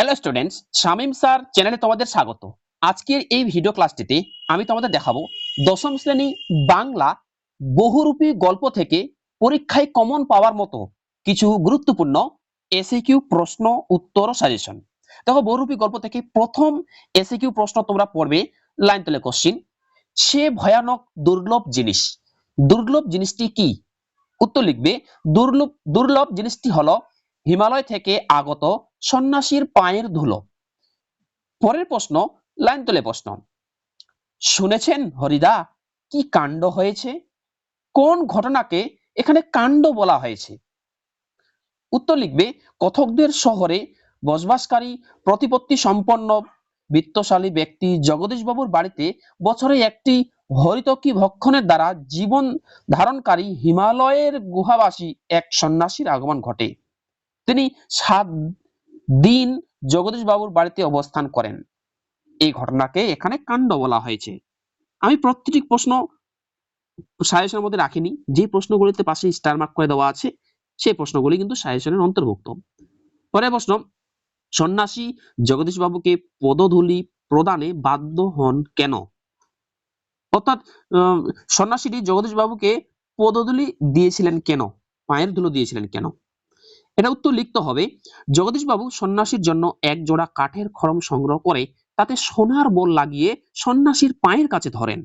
Hello students, Shamim sir চ্যানেলে তোমাদের স্বাগত। আজকের এই ভিডিও ক্লাসটিতে আমি তোমাদের দেখাবো দশম শ্রেণী বাংলা বহুরূপী গল্প থেকে পরীক্ষায় কমন পাওয়ার মতো কিছু গুরুত্বপূর্ণ এসিকিউ প্রশ্ন উত্তর সাজেশন। দেখো, বহুরূপী গল্প থেকে প্রথম এসিকিউ প্রশ্ন তোমরা পড়বে। লাইন তুলে কোশ্চিন: সে ভয়ানক দুর্লভ জিনিস, দুর্লভ জিনিসটি কি? উত্তর লিখবে দুর্লভ দুর্লভ জিনিসটি হলো হিমালয় থেকে আগত সন্ন্যাসীর পায়ের ধুলো। পরের প্রশ্ন, লাইন তুলে প্রশ্ন: শুনেছেন হরিদা, কি কাণ্ড হয়েছে? কোন ঘটনাকে এখানে কাণ্ড বলা হয়েছে? উত্তর লিখবে কথকদের শহরে বসবাসকারী প্রতিপত্তি সম্পন্ন বিত্তশালী ব্যক্তি জগদীশবাবুর বাড়িতে বছরে একটি হরিতকি ভক্ষণের দ্বারা জীবন ধারণকারী হিমালয়ের গুহাবাসী এক সন্ন্যাসীর আগমন ঘটে। তিনি 7 দিন জগদীশবাবুর বাড়িতে অবস্থান করেন। এই ঘটনাকে এখানে কাণ্ড বলা হয়েছে। আমি প্রত্যেকটি প্রশ্ন সাজেশনের মধ্যে রাখিনি, যে প্রশ্নগুলিতে পাশে স্টার মার্ক করে দেওয়া আছে সেই প্রশ্নগুলি কিন্তু সাজেশনের অন্তর্ভুক্ত। পরের প্রশ্ন: সন্ন্যাসী জগদীশবাবুকে পদধূলি প্রদানে বাধ্য হন কেন? অর্থাৎ সন্ন্যাসীটি জগদীশবাবুকে পদধূলি দিয়েছিলেন কেন, পায়ের ধুলো দিয়েছিলেন কেন? এটা উত্তর লিখতে হবে, জগদীশবাবু সন্ন্যাসীর জন্য এক জোড়া কাঠের খড়ম সংগ্রহ করে তাতে সোনার বোল লাগিয়ে সন্ন্যাসীর পায়ের কাছে ধরেন।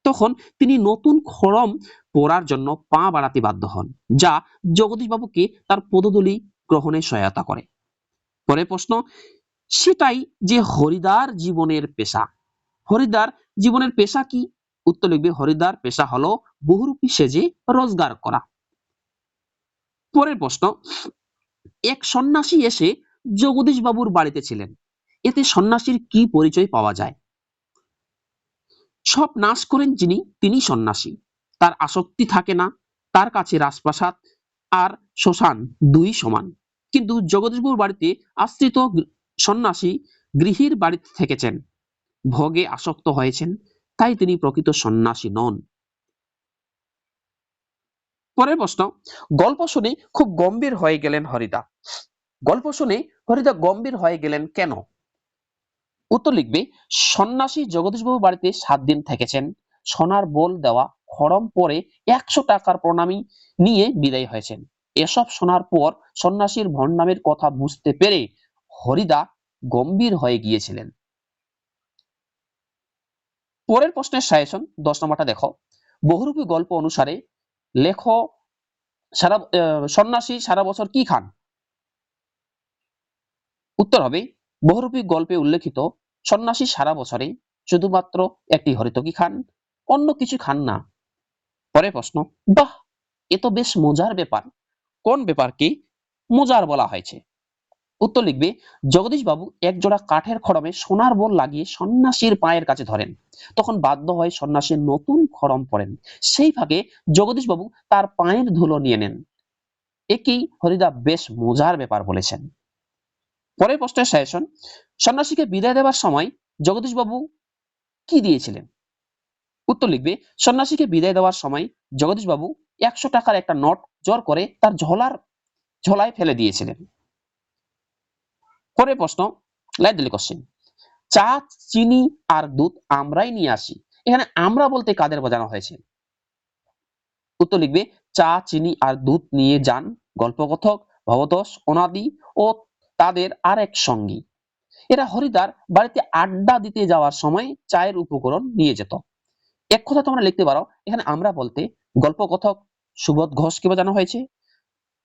তখন তিনি নতুন খড়ম পরার জন্য পা বাড়াতে বাধ্য হন, যা জগদীশবাবুকে তার পদধূলি গ্রহণে সহায়তা করে। পরের প্রশ্ন: সেটাই যে হরিদার জীবনের পেশা। হরিদার জীবনের পেশা কি? উত্তর লিখবে হরিদার পেশা হলো বহুরূপী সেজে রোজগার করা। পরের প্রশ্ন: এক সন্ন্যাসী এসে জগদীশবাবুর বাড়িতে ছিলেন, এতে সন্ন্যাসীর কি পরিচয় পাওয়া যায়? সব নাশ করেন যিনি, তিনি সন্ন্যাসী। তার আসক্তি থাকে না, তার কাছে রাজপ্রাসাদ আর শ্মশান দুই সমান। কিন্তু জগদীশবাবুর বাড়িতে আশ্রিত সন্ন্যাসী গৃহীর বাড়িতে থেকেছেন, ভোগে আসক্ত হয়েছেন, তাই তিনি প্রকৃত সন্ন্যাসী নন। পরের প্রশ্ন: গল্প শুনে খুব গম্ভীর হয়ে গেলেন হরিদা। গল্প শুনে হরিদা গম্ভীর হয়ে গেলেন কেন? উত্তর লিখবে সন্ন্যাসী জগদীশবাবুর বাড়িতে 7 দিন থেকেছেন, সোনার বোল দেওয়া খড়ম পরে 100 টাকার প্রণামী নিয়ে বিদায় হয়েছেন। এসব শোনার পর সন্ন্যাসীর ভণ্ডামের কথা বুঝতে পেরে হরিদা গম্ভীর হয়ে গিয়েছিলেন। পরের প্রশ্নের সাজেশন 10 নম্বরটা দেখো। বহুরূপী গল্প অনুসারে লেখো সন্ন্যাসী সারা বছর কি খান? উত্তর হবে বহুরূপী গল্পে উল্লেখিত সন্ন্যাসী সারা বছরে শুধুমাত্র একটি হরিতকি খান, অন্য কিছু খান না। পরের প্রশ্ন: বাহ, এ তো বেশ মজার ব্যাপার। কোন ব্যাপারকে মজার বলা হয়েছে? উত্তর লিখবে জগদীশবাবু এক জোড়া কাঠের খড়মে সোনার বোল লাগিয়ে সন্ন্যাসীর পায়ের কাছে ধরেন, তখন বাধ্য হয়ে সন্ন্যাসীর নতুন খড়ম পরেন। সেই ফাঁকে জগদীশবাবু তার পায়ের ধুলো নিয়ে নেন। একেই হরিদা বেশ মজার ব্যাপার বলেছেন। পরের প্রশ্নের সাজেশন: সন্ন্যাসীকে বিদায় দেওয়ার সময় জগদীশবাবু কি দিয়েছিলেন? উত্তর লিখবে সন্ন্যাসীকে বিদায় দেওয়ার সময় জগদীশবাবু 100 টাকার একটা নোট জোর করে তার ঝোলায় ফেলে দিয়েছিলেন। পরের প্রশ্ন, লাইন দিলে কোশ্চেন: চা, চিনি আর দুধ আমরাই নিয়ে আসি। এখানে আমরা বলতে কাদের বোঝানো হয়েছে? উত্তর লিখবে চা, চিনি আর দুধ নিয়ে যান গল্পকথক ভবতোষ, অনাদি ও তাদের আরেক সঙ্গী। এরা হরিদার বাড়িতে আড্ডা দিতে যাওয়ার সময় চায়ের উপকরণ নিয়ে যেত। এক কথা তোমরা লিখতে পারো, এখানে আমরা বলতে গল্পকথক সুবোধ ঘোষকে বোঝানো হয়েছে,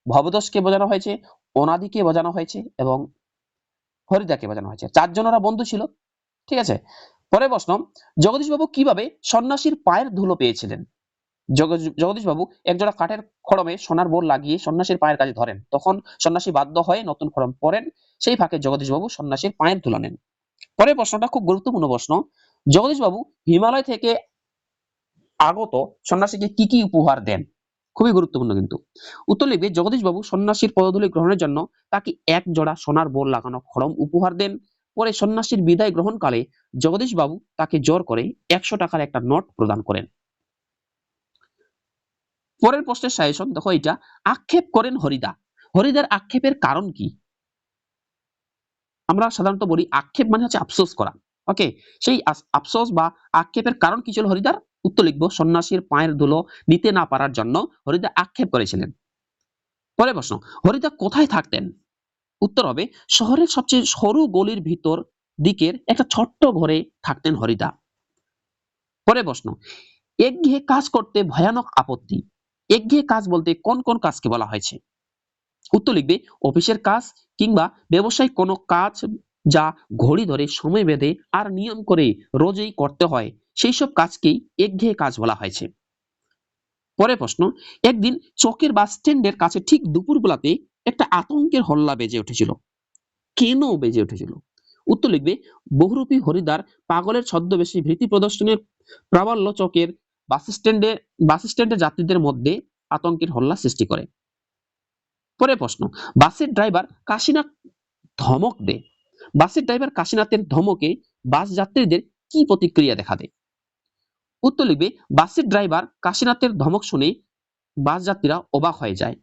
ভবতোষকে বোঝানো হয়েছে, অনাদিকে বোঝানো হয়েছে এবং হরিদাকে বোঝানো হয়েছে। 4 জনেরা বন্ধু ছিল। ঠিক আছে। পরের প্রশ্ন, জগদীশবাবু কিভাবে সন্ন্যাসীর পায়ের ধুলো পেয়েছিলেন? জগদীশবাবু একজোড়া কাঠের খড়মে সোনার বোল লাগিয়ে সন্ন্যাসীর পায়ের কাছে ধরেন, তখন সন্ন্যাসী বাধ্য হয়ে নতুন খড়ম পরেন। সেই ফাঁকে জগদীশবাবু সন্ন্যাসীর পায়ের ধুলো নেন। পরের প্রশ্নটা খুব গুরুত্বপূর্ণ প্রশ্ন, জগদীশবাবু হিমালয় থেকে আগত সন্ন্যাসীকে কি কি উপহার দেন? খুবই গুরুত্বপূর্ণ কিন্তু। উত্তর লিখবে জগদীশবাবু সন্ন্যাসীর পদধূলি গ্রহণের জন্য তাকে এক জোড়া সোনার বোল লাগানো খড়ম উপহার দেন। পরে সন্ন্যাসীর বিদায় গ্রহণকালে জগদীশবাবু তাকে জোর করে 100 টাকার একটা নোট প্রদান করেন। পরের প্রশ্নের সাজেশন দেখো, এটা আক্ষেপ করেন হরিদা। হরিদার আক্ষেপের কারণ কি? আমরা সাধারণত বলি আক্ষেপ মানে হচ্ছে আফসোস করা। ওকে, সেই আফসোস বা আক্ষেপের কারণ কি ছিল হরিদার? উত্তর লিখবো সন্ন্যাসীর পায়ের ধুলো নিতে না পারার জন্য হরিদা আক্ষেপ করেছিলেন। পরের প্রশ্ন, হরিদা কোথায় থাকতেন? উত্তর হবে শহরের সবচেয়ে সরু গলির ভিতর দিকের একটা ছোট্ট ঘরে থাকতেন হরিদা। পরের প্রশ্ন, একঘেয়ে কাজ করতে ভয়ানক আপত্তি। একঘেয়ে কাজ বলতে কোন কোন কাজকে বলা হয়েছে? উত্তর লিখবে অফিসের কাজ কিংবা ব্যবসায়িক কোনো কাজ যা ঘড়ি ধরে সময় বেঁধে আর নিয়ম করে রোজই করতে হয়, সেই সব কাজকেই একঘেয়ে কাজ বলা হয়েছে। পরের প্রশ্ন, একদিন চকের বাস স্ট্যান্ডের কাছে ঠিক দুপুরবেলাতে একটা আতঙ্কের হল্লা বেজে উঠেছিল। কেন বেজে উঠেছিল? উত্তর লিখবে বহুরূপী হরিদ্বার পাগলের ছদ্মবেশী ভীতি প্রদর্শনের প্রাবল্য চকের বাস স্ট্যান্ডের যাত্রীদের মধ্যে আতঙ্কের হল্লা সৃষ্টি করে। পরের প্রশ্ন, বাসের ড্রাইভার কাশীনাথ ধমক দেয়। বাসের ড্রাইভার কাশীনাথের ধমকে বাস যাত্রীদের কি প্রতিক্রিয়া দেখা দেয়? উত্তর লিখবে বাসের ড্রাইভার কাশীনাথের ধমক শুনে বাস যাত্রীরা অবাক হয়ে যায়।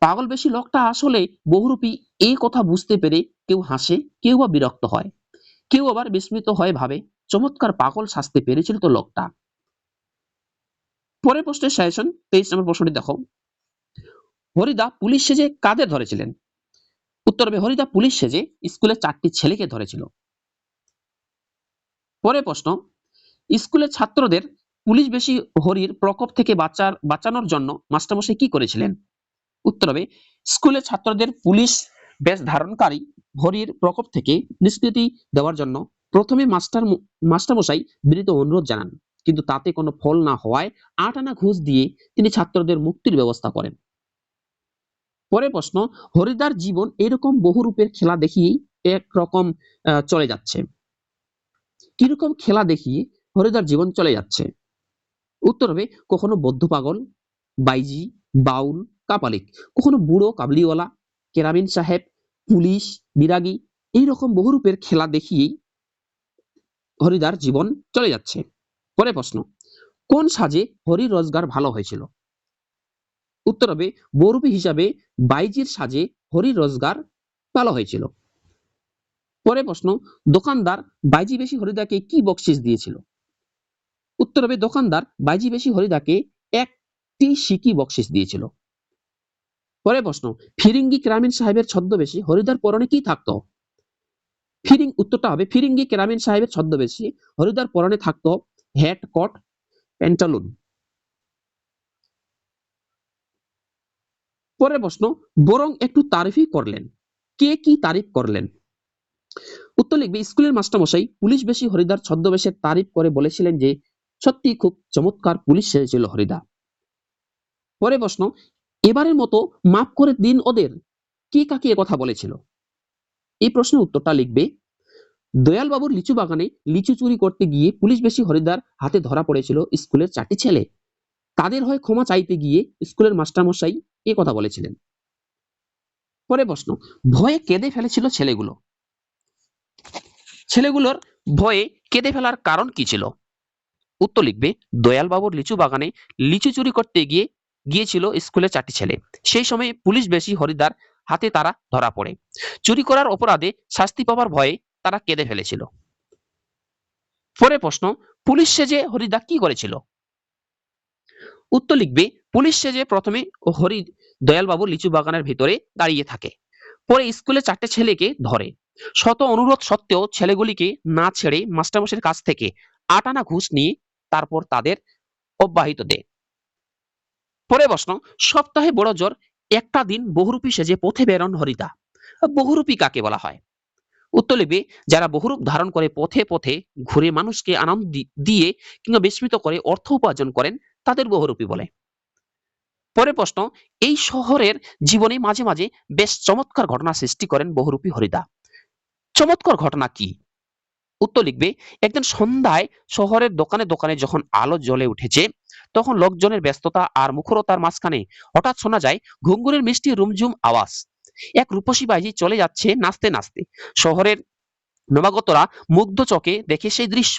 পাগল বেশি লোকটা আসলে বহুরূপী এই কথা বুঝতে পেরে কেউ হাসে, কেউ বা বিরক্ত হয়, কেউ আবার বিস্মিত হয়ে ভাবে চমৎকার পাগল সাজতে পেরেছিল তো লোকটা। পরের প্রশ্নের সাজেশন 23 নম্বর প্রশ্নটি দেখো, হরিদা পুলিশ সেজে কাদের ধরেছিলেন? উত্তর হবে হরিদা পুলিশ সেজে স্কুলের 4টি ছেলেকে ধরেছিল। পরের প্রশ্ন, স্কুলের ছাত্রদের পুলিশ বেশি হরির প্রকোপ থেকে বাঁচানোর জন্য মাস্টারমশাই কি করেছিলেন? উত্তর হবে স্কুলের ছাত্রদের পুলিশ বেশ ধারণকারী হরির প্রকোপ থেকে নিষ্কৃতি দেওয়ার জন্য প্রথমে মাস্টারমশাই বিনীত অনুরোধ জানান, কিন্তু তাতে কোনো ফল না হওয়ায় 8 আনা ঘুষ দিয়ে তিনি ছাত্রদের মুক্তির ব্যবস্থা করেন। পরের প্রশ্ন, হরিদার জীবন এরকম বহু রূপের খেলা দেখিয়েই একরকম চলে যাচ্ছে। কিরকম খেলা দেখিয়ে হরিদার জীবন চলে যাচ্ছে? উত্তর হবে কখনো বৌদ্ধ পাগল, বাইজি, বাউল, কাপালিক, কখনো বুড়ো কাবলিওয়ালা, কেরামিন সাহেব, পুলিশ, বিরাগী, এইরকম বহুরূপের খেলা দেখিয়েই হরিদার জীবন চলে যাচ্ছে। পরের প্রশ্ন, কোন সাজে হরির রোজগার ভালো হয়েছিল? উত্তর হবে বহুরূপী হিসাবে বাইজির সাজে হরির রোজগার ভালো হয়েছিল। পরের প্রশ্ন, দোকানদার বাইজি বেশি হরিদাকে কি বকশিস দিয়েছিল? উত্তর হবে দোকানদার বাইজি বেশি হরিদাকে একটি সিকি বকশিস দিয়েছিল। পরের প্রশ্ন, ফিরিঙ্গি কেরামিন সাহেবের ছদ্মবেশী হরিদার পরনে কি থাকতো? উত্তরটা হবে ফিরিঙ্গি কেরামিন সাহেবের ছদ্মবেশী হরিদার পরনে থাকতো হ্যাট, কোট, প্যান্টালুন। পরের প্রশ্ন, বরং একটু তারিফই করলেন। কে কি তারিফ করলেন? উত্তর লিখবে স্কুলের মাস্টারমশাই পুলিশ বেশি হরিদার ছদ্মবেশের তারিফ করে বলেছিলেন যে সত্যি খুব চমৎকার পুলিশ সেজেছিল হরিদা। পরের প্রশ্ন, এবারের মতো মাফ করে দিন ওদের, কে কাকে কথা বলেছিল? এই প্রশ্নের উত্তরটা লিখবে দয়ালবাবুর লিচু বাগানে লিচু চুরি করতে গিয়ে পুলিশ বেশি হরিদার হাতে ধরা পড়েছিল স্কুলের 4টি ছেলে, তাদের হয়ে ক্ষমা চাইতে গিয়ে স্কুলের মাস্টারমশাই এ কথা বলেছিলেন। পরের প্রশ্ন, ভয়ে কেঁদে ফেলেছিল ছেলেগুলো। ছেলেগুলোর ভয়ে কেঁদে ফেলার কারণ কি ছিল? উত্তর লিখবে দয়ালবাবুর লিচু বাগানে লিচু চুরি করতে গিয়েছিল স্কুলের 4টি ছেলে, সেই সময় পুলিশ বেশি হরিদার হাতে তারা ধরা পড়ে, চুরি করার অপরাধে শাস্তি পাওয়ার ভয়ে তারা কেঁদে ফেলেছিল। পরের প্রশ্ন, পুলিশ সেজে হরিদা কি করেছিল? উত্তর লিখবে পুলিশ সেজে প্রথমে হরি দয়ালবাবুর লিচু বাগানের ভিতরে দাঁড়িয়ে থাকে, পরে স্কুলে 4টে ছেলেকে ধরে, শত অনুরোধ সত্ত্বেও ছেলেগুলিকে না ছেড়ে মাস্টারমশাইয়ের কাছ থেকে 8 আনা ঘুষ নিয়ে তারপর তাদের অব্যাহতি দেয়। পরের প্রশ্ন, সপ্তাহে বড় জোর একটা দিন বহুরূপী সেজে পথে বেরোন হরিদা। বহুরূপী কাকে বলা হয়? উত্তর লিখবে যারা বহুরূপ ধারণ করে পথে পথে ঘুরে মানুষকে আনন্দ দিয়ে কিংবা বিস্মিত করে অর্থ উপার্জন করেন তাদের বহুরূপী বলে। পরের প্রশ্ন, এই শহরের জীবনে মাঝে মাঝে বেশ চমৎকার ঘটনা সৃষ্টি করেন বহুরূপী হরিদা। চমৎকার ঘটনা কি? উত্তর লিখবে একদিন সন্ধ্যায় শহরের দোকানে দোকানে যখন আলো জ্বলে উঠেছে তখন লোকজনের ব্যস্ততা আর মুখরতার মাঝখানে হঠাৎ শোনা যায় ঘুঙুরের মিষ্টি রুমঝুম আওয়াজ। এক রূপসী বাইজি চলে যাচ্ছে নাচতে নাচতে, শহরের নবাগতরা মুগ্ধ চোখে দেখে সেই দৃশ্য,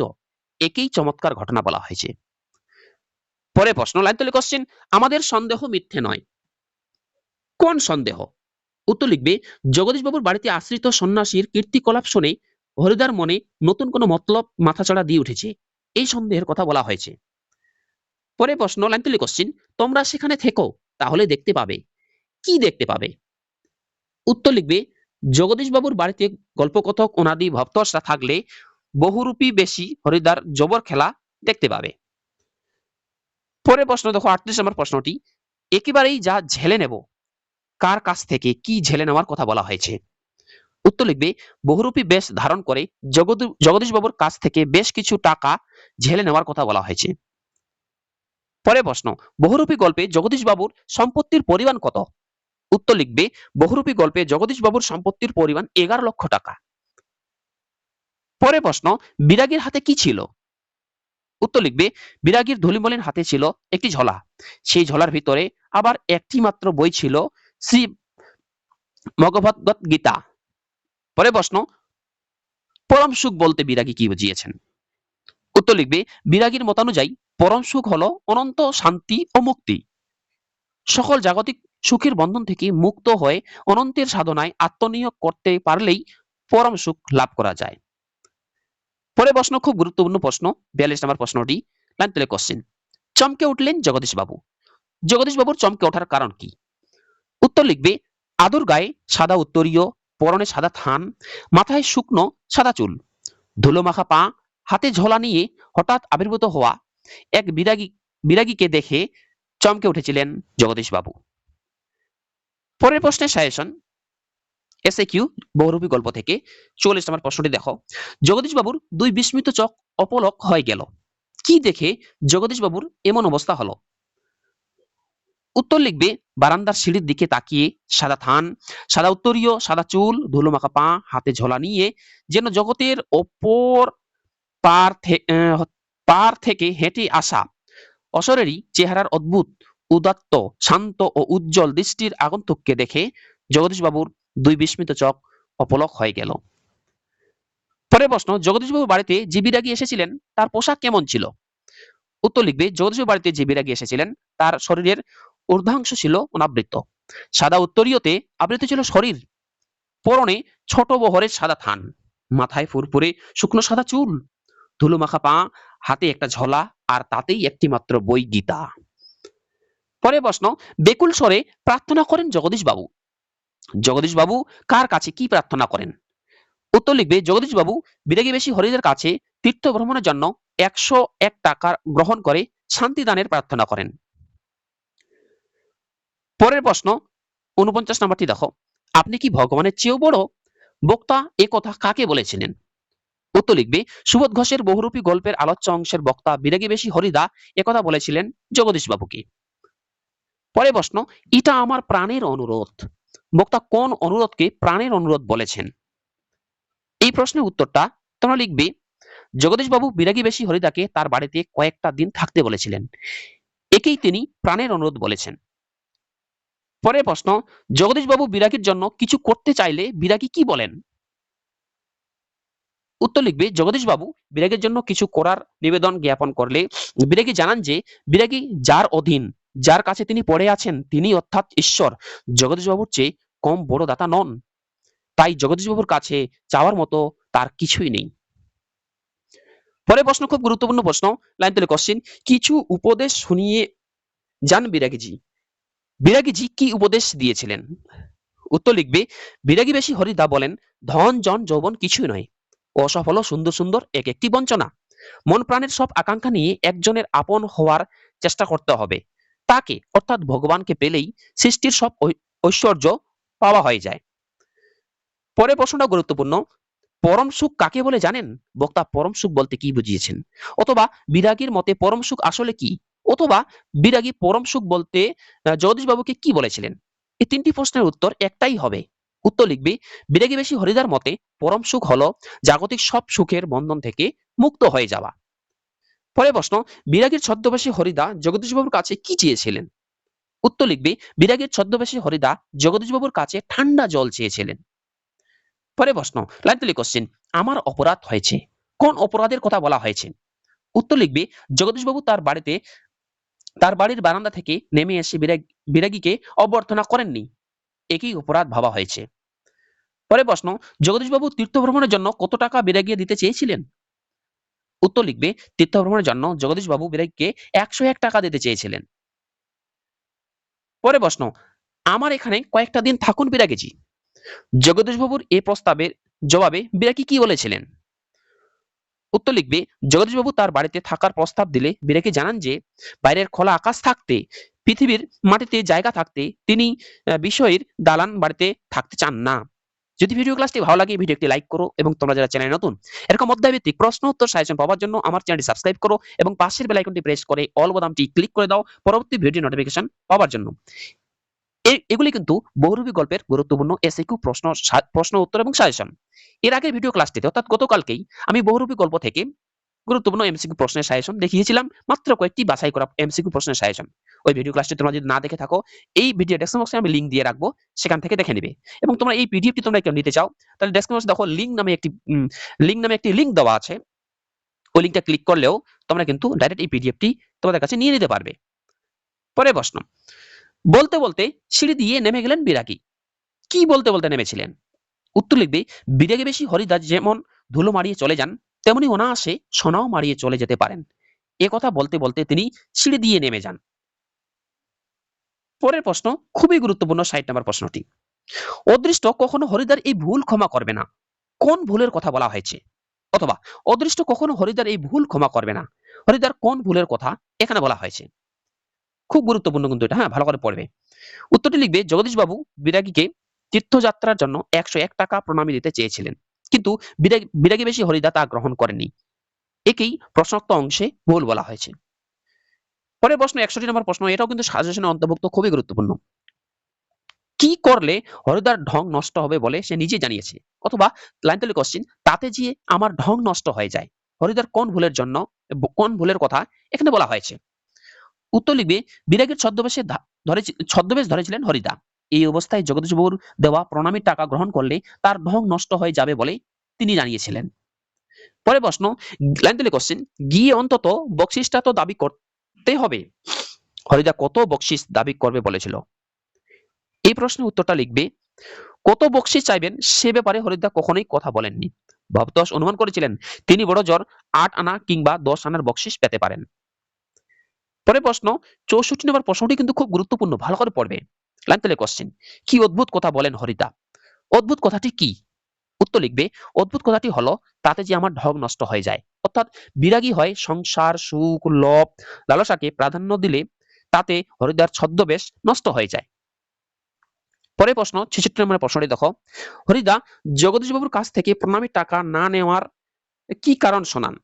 একেই চমৎকার ঘটনা বলা হয়েছে। পরে প্রশ্ন, লাইন তৈরি কোশ্চেন, আমাদের সন্দেহ মিথ্যে নয়। কোন সন্দেহ? উত্তর লিখবে জগদীশবাবুর বাড়িতে আশ্রিত সন্ন্যাসীর কীর্তিকলাপ শুনে হরিদার মনে নতুন কোনো মতলব মাথাচাড়া দিয়ে উঠেছে, এই সন্দেহের কথা বলা হয়েছে। পরে প্রশ্ন, লাইন তুলি কোশ্চিন, তোমরা সেখানে থেকো, তাহলে দেখতে পাবে। কি দেখতে পাবে? উত্তর লিখবে জগদীশবাবুর বাড়িতে গল্পকথক অনাদি ভক্তরা থাকলে বহুরূপী বেশি হরিদার জবর খেলা দেখতে পাবে। পরে প্রশ্ন দেখো 38 নম্বর প্রশ্নটি, একেবারেই যা ঝেলে নেব, কার কাছ থেকে কি ঝেলে নেওয়ার কথা বলা হয়েছে? উত্তর লিখবে বহুরূপী বেশ ধারণ করে জগদীশবাবুর কাছ থেকে বেশ কিছু টাকা ঝেলে নেওয়ার কথা বলা হয়েছে। পরে প্রশ্ন, বহুরূপী গল্পে জগদীশবাবুর সম্পত্তির পরিমাণ কত? উত্তর লিখবে বহুরূপী গল্পে জগদীশবাবুর সম্পত্তির পরিমাণ 11 লক্ষ টাকা। পরে প্রশ্ন, বিরাগীর হাতে কি ছিল? উত্তর লিখবে বিরাগীর ধুলিমলিন হাতে ছিল একটি ঝোলা, সেই ঝোলার ভিতরে আবার একটি মাত্র বই ছিল, শ্রী ভগবদ্ গীতা। পরে প্রশ্ন, পরম সুখ বলতে বিরাগী কি বুঝিয়েছেন? উত্তর লিখবে বিরাগীর মতানুযায়ী পরম সুখ হলো অনন্ত শান্তি ও মুক্তি। সকল জাগতিক সুখের বন্ধন থেকে মুক্ত হয়ে অনন্তের সাধনায় আত্মনিয়োগ করতে পারলেই পরম সুখ লাভ করা যায়। পরে প্রশ্ন, খুব গুরুত্বপূর্ণ প্রশ্ন, 42 নম্বর প্রশ্নটি, লাইন তুলে কোশ্চেন, চমকে উঠলেন জগদীশবাবু। জগদীশবাবুর চমকে ওঠার কারণ কি? উত্তর লিখবে আদর গায়ে সাদা উত্তরীয়, পরনে সাদা থান, মাথায় শুকনো সাদা চুল, ধুলো মাখা পা, হাতে ঝোলা নিয়ে হঠাৎ আবির্ভূত হওয়া এক বিরাগীকে দেখে চমকে উঠেছিলেন জগদীশবাবু। পরের প্রশ্নের সাজেশন, এসএকিউ বহুরূপী গল্প থেকে 44 নম্বর প্রশ্নটি দেখো, জগদীশবাবুর দুই বিস্মিত চোখ অপলক হয়ে গেল, কি দেখে জগদীশবাবুর এমন অবস্থা হলো? উত্তর লিখবে বারান্দার সিঁড়ির দিকে তাকিয়ে সাদা থান, সাদা উত্তরীয়, সাদা চুল, ধুলো মাখা পা, হাতে ঝোলা নিয়ে যেন জগতের অপর পার থেকে হেঁটে আসা অশরীরী চেহারার অদ্ভুত উদাত্ত শান্ত ও উজ্জ্বল দৃষ্টির আগন্তুককে দেখে জগদীশবাবুর দুই বিস্মিত চোখ অপলক হয়ে গেল। পরের প্রশ্ন, জগদীশবাবুর বাড়িতে যে বিরাগী এসেছিলেন তার পোশাক কেমন ছিল? উত্তর লিখবে জগদীশবাবুর বাড়িতে যে বিরাগী এসেছিলেন তার শরীরের ঊর্ধ্বাংশ ছিল অনাবৃত, সাদা উত্তরীয়তে আবৃত ছিল শরীর, পরনে ছোট বহরের সাদা থান, মাথায় ফুরফুরে শুকনো সাদা চুল, ধুলো মাখা পা, হাতে একটা ঝোলা, আর তাতেই একটি মাত্র বই গীতা। পরে প্রশ্ন, বেকুল স্বরে প্রার্থনা করেন জগদীশবাবু। জগদীশবাবু কার কাছে কি প্রার্থনা করেন? উত্তর লিখবে জগদীশবাবু বিরাগী বেশি হরিদের কাছে তীর্থ ভ্রমণের জন্য 101 টাকা গ্রহণ করে শান্তিদানের প্রার্থনা করেন। পরের প্রশ্ন 49 নম্বরটি দেখো, আপনি কি ভগবানের চেয়েও বড়? বক্তা এ কথা কাকে বলেছিলেন? উত্তর লিখবে সুবোধ ঘোষের বহুরূপী গল্পের আলোচ্য অংশের বক্তা বিরাগী বেশি হরিদা একথা বলেছিলেন জগদীশবাবুকে। পরে প্রশ্ন, এটা আমার প্রাণের অনুরোধ, বক্তা কোন অনুরোধকে প্রাণের অনুরোধ বলেছেন? এই প্রশ্নের উত্তরটা তোমরা লিখবে জগদীশবাবু বিরাগী বেশি হরিদাকে তার বাড়িতে কয়েকটা দিন থাকতে বলেছিলেন, একেই তিনি প্রাণের অনুরোধ বলেছেন। পরের প্রশ্ন, জগদীশবাবু বিরাগীর জন্য কিছু করতে চাইলে বিরাগী কি বলেন? উত্তর লিখবে জগদীশবাবু বিরাগীর জন্য কিছু করার নিবেদন জ্ঞাপন করলে বিরাগী জানান যে বিরাগী যার অধীন, যার কাছে তিনি পড়ে আছেন, তিনি অর্থাৎ ঈশ্বর জগদীশবাবুর চেয়ে কম বড় দাতা নন, তাই জগদীশবাবুর কাছে চাওয়ার মতো তার কিছুই নেই। পরের প্রশ্ন খুব গুরুত্বপূর্ণ প্রশ্ন, লাইন তুলে কোশ্চেন, কিছু উপদেশ শুনিয়ে যান বিরাগীজি। বিরাগীজি কি উপদেশ দিয়েছিলেন? উত্তর লিখবে বিরাগী বেশি হরিদা বলেন, ধন জন যৌবন কিছুই নয়, অসফল সুন্দর সুন্দর এক একটি বঞ্চনা, মন প্রাণের সব আকাঙ্ক্ষা নিয়ে একজনের আপন হওয়ার চেষ্টা করতে হবে, তাকে অর্থাৎ ভগবানকে পেলেই সৃষ্টির সব ঐশ্বর্য পাওয়া হয়ে যায়। পরের প্রশ্নটা গুরুত্বপূর্ণ, পরম সুখ কাকে বলে জানেন? বক্তা পরম সুখ বলতে কি বুঝিয়েছেন? অথবা বিরাগীর মতে পরম সুখ আসলে কি? অথবা বিরাগী পরম সুখ বলতে জগদীশবাবুকে কি বলেছিলেন? এই তিনটি প্রশ্নের উত্তর একটাই হবে। উত্তর লিখবে বিরাগী বেশি হরিদার মতে পরম সুখ হলো জাগতিক সব সুখের বন্ধন থেকে মুক্ত হয়ে যাওয়া। পরের প্রশ্ন, বিরাগীর ছদ্মবেশী হরিদা জগদীশবাবুর কাছে কি চেয়েছিলেন? উত্তর লিখবে বিরাগীর ছদ্মবেশী হরিদা জগদীশবাবুর কাছে ঠান্ডা জল চেয়েছিলেন। পরে প্রশ্ন, লাইন তুলি কোশ্চেন, আমার অপরাধ হয়েছে, কোন অপরাধের কথা বলা হয়েছে? উত্তর লিখবে জগদীশবাবু তার বাড়ির বারান্দা থেকে নেমে এসে বিরাগীকে অভ্যর্থনা করেননি, একই অপরাধ ভাবা হয়েছে। পরে প্রশ্ন, জগদীশবাবু তীর্থ ভ্রমণের জন্য কত টাকা বিরাগীকে দিতে চেয়েছিলেন? উত্তর লিখবে, তীর্থ ভ্রমণের জন্য জগদীশবাবু বিরাগীকে 101 টাকা দিতে চেয়েছিলেন। পরে প্রশ্ন, আমার এখানে কয়েকটা দিন থাকুন বিরাগীজি। জগদীশবাবুর এই প্রস্তাবের জবাবে বিরাগী কি বলেছিলেন? উত্তর লিখবে, জগদীশবাবু তার বাড়িতে থাকার প্রস্তাব দিলে বিরাগী জানান যে বাইরের খোলা আকাশ থাকতে, পৃথিবীর মাটিতে জায়গা থাকতে তিনি বিষয়ের দালান বাড়িতে থাকতে চান না। যদি ভিডিও ক্লাসটি ভালো লাগে ভিডিও একটি লাইক করো, এবং তোমরা যারা চ্যানেলে নতুন এরকম অধ্যায়ভিত্তিক প্রশ্ন উত্তর সাজেশন পাওয়ার জন্য আমার চ্যানেলটি সাবস্ক্রাইব করো এবং পাশের বেল আইকনটি প্রেস করে অল বোতামটি ক্লিক করে দাও পরবর্তী ভিডিও নোটিফিকেশন পাওয়ার জন্য। এগুলি কিন্তু বহুরূপী গল্পের গুরুত্বপূর্ণ এসএকিউ প্রশ্ন উত্তর এবং সাজেশন। এর আগের ভিডিও ক্লাসটিতে অর্থাৎ গতকালকেই আমি বহুরূপী গল্প থেকে গুরুত্বপূর্ণ এমসিকিউ প্রশ্নের সাজেশন দেখিয়েছিলাম, মাত্র কয়েকটি বাছাই করা এমসিকিউ প্রশ্নের সাজেশন। ওই ভিডিও ক্লাসটি তোমরা যদি না দেখে থাকো, এই ভিডিও ডেসক্রিপশন বক্সে আমি লিংক দিয়ে রাখবো, সেখান থেকে দেখে নিবে। এবং তোমরা এই পিডিএফটি তোমরা কেউ নিতে চাও, তাহলে ডেসক্রিপশন বক্সে দেখো লিংক নামে একটি লিংক দেওয়া আছে। ওই লিংকটা ক্লিক করলেও তোমরা কিন্তু ডাইরেক্ট এই পিডিএফটি তোমাদের কাছে নিয়ে নিতে পারবে। পরে প্রশ্ন, বলতে বলতে সিঁড়ি দিয়ে নেমে গেলেন বিরাগী। কি বলতে বলতে নেমেছিলেন? উত্তর লিখবে, বিরাগী বেশি হরিদাস যেমন ধুলো মারিয়ে চলে যান, তেমনি অনায়াসে সোনাও মারিয়ে চলে যেতে পারেন। এ কথা বলতে বলতে তিনি সিঁড়ি দিয়ে নেমে যান। পরের প্রশ্ন খুবই গুরুত্বপূর্ণ, 60 নম্বর প্রশ্নটি। অদৃষ্ট কখনো হরিদার এই ভুল ক্ষমা করবে না। কোন ভুলের কথা বলা হয়েছে? অথবা অদৃষ্ট কখনো হরিদার এই ভুল ক্ষমা করবে না, হরিদার কোন ভুলের কথা এখানে বলা হয়েছে? খুব গুরুত্বপূর্ণ কিন্তু এটা, হ্যাঁ, ভালো করে পড়বে। উত্তরটি লিখবে, জগদীশবাবু বিরাগীকে তীর্থযাত্রার জন্য 101 টাকা প্রণামী দিতে চেয়েছিলেন, কিন্তু বিরাগী বেশি হরিদা তা গ্রহণ করেননি। একেই প্রশ্নোক্ত অংশে ভুল বলা হয়েছে। পরের প্রশ্ন 61 নম্বর প্রশ্ন, এটাও কিন্তু সাজেশনে অন্তর্ভুক্ত, খুবই গুরুত্বপূর্ণ। কি করলে হরিদার ঢং নষ্ট হবে বলে সে নিজে জানিয়েছে? অথবা লাইন তৈরি কোশ্চেন, তাতে যে আমার ঢং নষ্ট হয়ে যায়, হরিদার কোন ভুলের জন্য, কোন ভুলের কথা এখানে বলা হয়েছে? উত্তর লিখবে, বিরাগীর ছদ্মবেশ ধরেছিলেন হরিদা। এই অবস্থায় জগদীশবাবুর দেওয়া প্রণামীর টাকা গ্রহণ করলে তার ঢং নষ্ট হয়ে যাবে বলে তিনি জানিয়েছিলেন। পরে প্রশ্ন, লাইন তৈরি কোশ্চেন, গিয়ে অন্তত বকশিসটা তো দাবি করতে হবে। হরিদা কত বকশিস দাবি করবে বলেছিল? এই প্রশ্নের উত্তরটা লিখবে, কত বকশিস চাইবেন সে ব্যাপারে হরিদা কখনোই কথা বলেননি। ভবতোষ অনুমান করেছিলেন তিনি বড় জোর 8 আনা কিংবা 10 আনার বকশিস পেতে পারেন। পরে প্রশ্ন 64 নম্বর প্রশ্নটি কিন্তু খুব গুরুত্বপূর্ণ, ভালো করে পড়বে। লাইন তৈরি কোশ্চেন, কি অদ্ভুত কথা বলেন হরিদা? অদ্ভুত কথাটি কি? উত্তর লিখবে, অদ্ভুত কথাটি হলো তাতে যে আমার ঢং নষ্ট হয়ে যায়। অর্থাৎ বিরাগী হয় সংসার, সুখ, লোভ, লালসাকে প্রাধান্য দিলে তাতে হরিদার ছদ্মবেশ নষ্ট হয়ে যায়। পরে প্রশ্ন 66 নম্বর প্রশ্নটি দেখো, হরিদা জগদীশবাবুর কাছ থেকে প্রণামীর টাকা না নেওয়ার কি কারণ শোনান?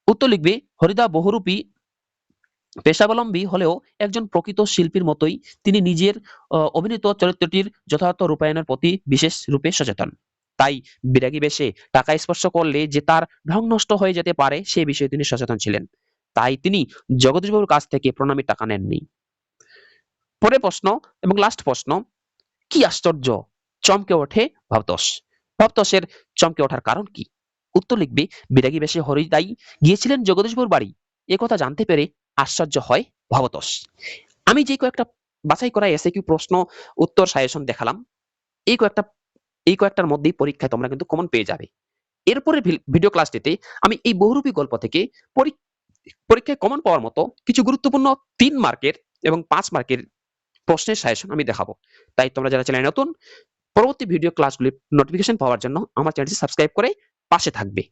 উত্তর লিখবে, হরিদা বহুরূপী পেশাবলম্বী হলেও একজন প্রকৃত শিল্পীর মতোই তিনি নিজের অভিনীত চরিত্রটির যথার্থ রূপায়ণের প্রতি বিশেষ রূপে সচেতন। তাই বিরাগী বেশে টাকা স্পর্শ করলে যে তার ঢং নষ্ট হয়ে যেতে পারে সে বিষয়ে তিনি সচেতন ছিলেন। তাই তিনি জগদীশবাবুর কাছ থেকে প্রণামীর টাকা নেননি। পরে প্রশ্ন এবং লাস্ট প্রশ্ন, কি আশ্চর্য, চমকে ওঠে ভবতোষ। ভবতোষের চমকে ওঠার কারণ কি? উত্তর লিখবে, বিরাগী বেশে হরিদাই গিয়েছিলেন জগদীশবাবুর বাড়ি, এ কথা জানতে পেরে আশ্চর্য হয় ভবতোষ। আমি যে কয়েকটা বাছাই করা এসএকিউ প্রশ্ন উত্তর সাজেশন দেখালাম, এই কয়েকটার মধ্যেই পরীক্ষায় তোমরা কিন্তু কমন পেয়ে যাবে। এরপরে ভিডিও ক্লাসটিতে আমি এই বহুরূপী গল্প থেকে পরীক্ষায় কমন পাওয়ার মতো কিছু গুরুত্বপূর্ণ 3 মার্কের এবং 5 মার্কের প্রশ্নের সাজেশন আমি দেখাবো। তাই তোমরা যারা চ্যানেলে নতুন, পরবর্তী ভিডিও ক্লাসগুলির নোটিফিকেশন পাওয়ার জন্য আমার চ্যানেলটি সাবস্ক্রাইব করে পাশে থাকবে।